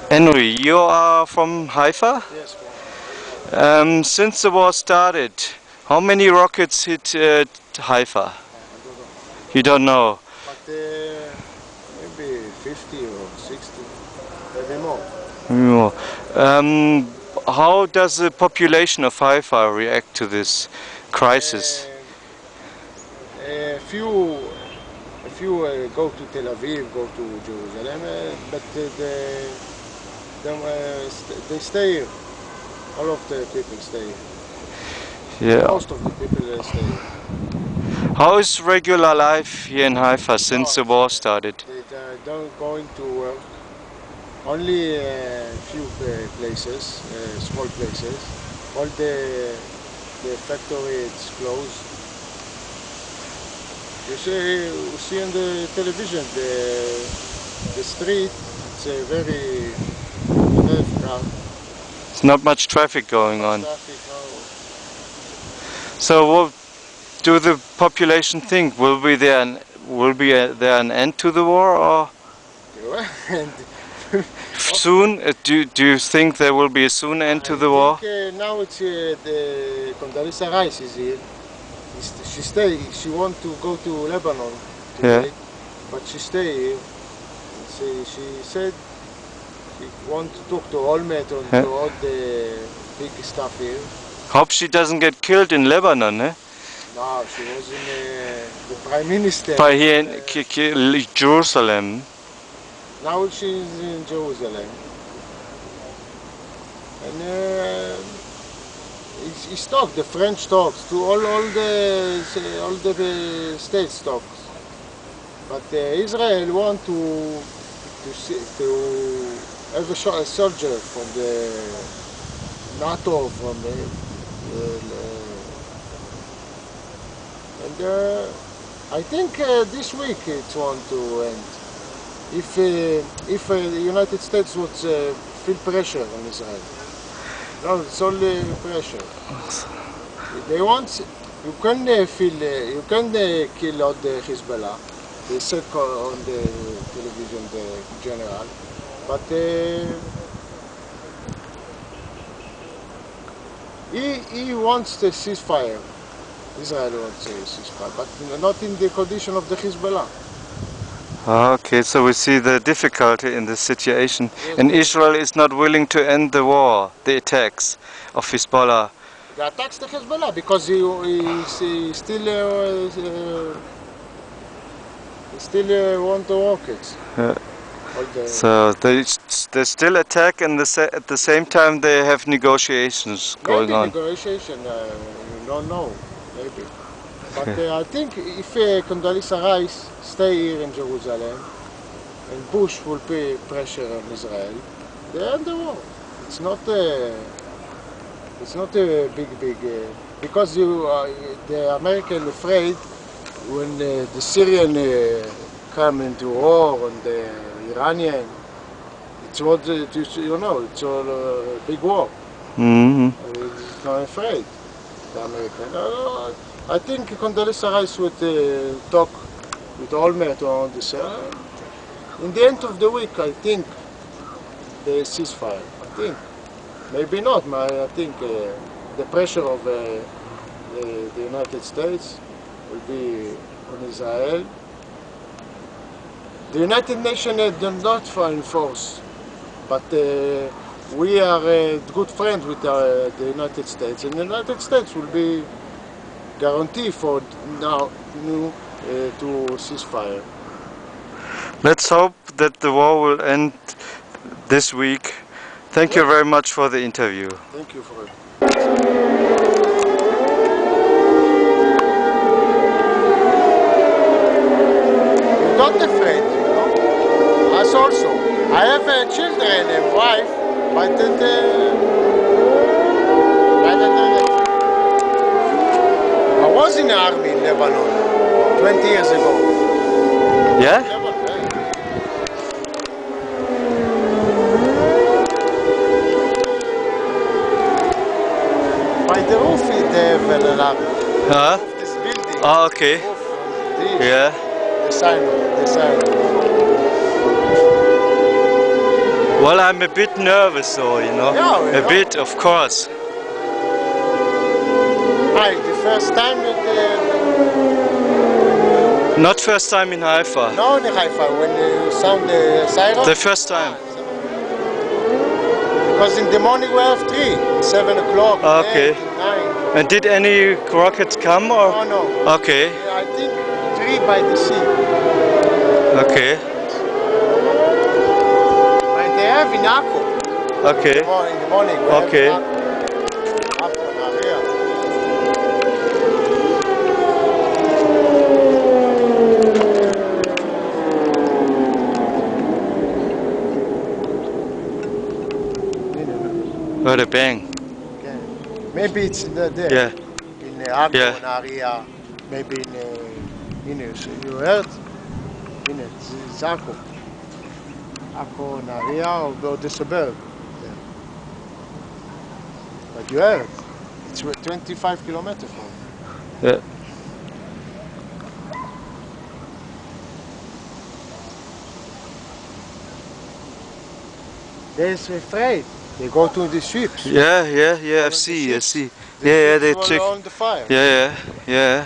Henry, you are from Haifa? Yes, Since the war started, how many rockets hit Haifa? I don't know. You don't know. But maybe 50 or 60, maybe more. No. How does the population of Haifa react to this crisis? Uh, a few go to Tel Aviv, go to Jerusalem, but they stay here. All of the people stay here. Yeah. Most of the people stay here. How is regular life here in Haifa since No, the war started? they don't going to work. Only a few places, small places. All the factory is closed. You see on the television the street. It's a very crowd. There's not much traffic going on. Traffic, no. So what do the population think? Will there an end to the war, or And soon? Do you think there will be a soon end to the war? I think now it's the Condoleezza Rice is here. She want to go to Lebanon today, but she stay here. She said she want to talk to Olmert and to all the big stuff here. Hope she doesn't get killed in Lebanon, eh? No, she was in the prime minister. By here in Jerusalem. Now she's in Jerusalem, and it's talk. The French talks to all the states talks, but Israel want to have a soldier from the NATO, from and I think this week it's want to end. If the United States would feel pressure on Israel, no, it's only pressure. They want you can you can kill all the Hezbollah. They said on the television, the general, but he wants the ceasefire. Israel wants a ceasefire, but not in the condition of the Hezbollah. Okay, so we see the difficulty in this situation. Yes, And Israel is not willing to end the war, the attacks of Hezbollah. The attacks the Hezbollah because he still want the rockets. So they still attack, and at the same time they have negotiations going maybe on. Negotiation, you don't know, maybe. But I think if Condoleezza Rice stay here in Jerusalem and Bush will put pressure on Israel, they end the war. It's not a big because the American afraid when the Syrian come into war and the Iranian, it's what you know, it's all a big war. Mm-hmm. It's not afraid, the American. I think Condoleezza Rice would talk with Olmert on this. In the end of the week, I think the ceasefire. I think maybe not. I think the pressure of the United States will be on Israel. The United Nations do not enforce, but we are good friends with the United States, and the United States will be guarantee for now to ceasefire. Let's hope that the war will end this week. Thank you very much for the interview. Thank you for it. You're not afraid, you know. Us also. I have children and wife, but I was in the army in Lebanon 20 years ago. Yeah? By the roof they have an alarm. Huh? This building. Oh, okay. Roof, Yeah. The sign. Well, I'm a bit nervous though, you know. Yeah, A bit, of course. The first time Not first time in Haifa. no, in Haifa, when you sound the siren? The first time. Because in the morning we have 3, 7 o'clock, Okay. 8, 9. And did any rockets come or? Oh no. Okay. I think 3 by the sea. Okay. But they have in Akko. Okay. In the morning we Okay. have in Akko, Nahariya. What a bang. Okay. Maybe it's there. Yeah. In Akko, Yeah. Nahariya. Maybe in you heard? It's Akko. Akko, Nahariya, or the suburb. Yeah. But you heard? It's 25 kilometers from. Yeah. They're afraid. They go to the ships. Yeah, I see. ships. Yeah, they ships check. on the fire. Yeah.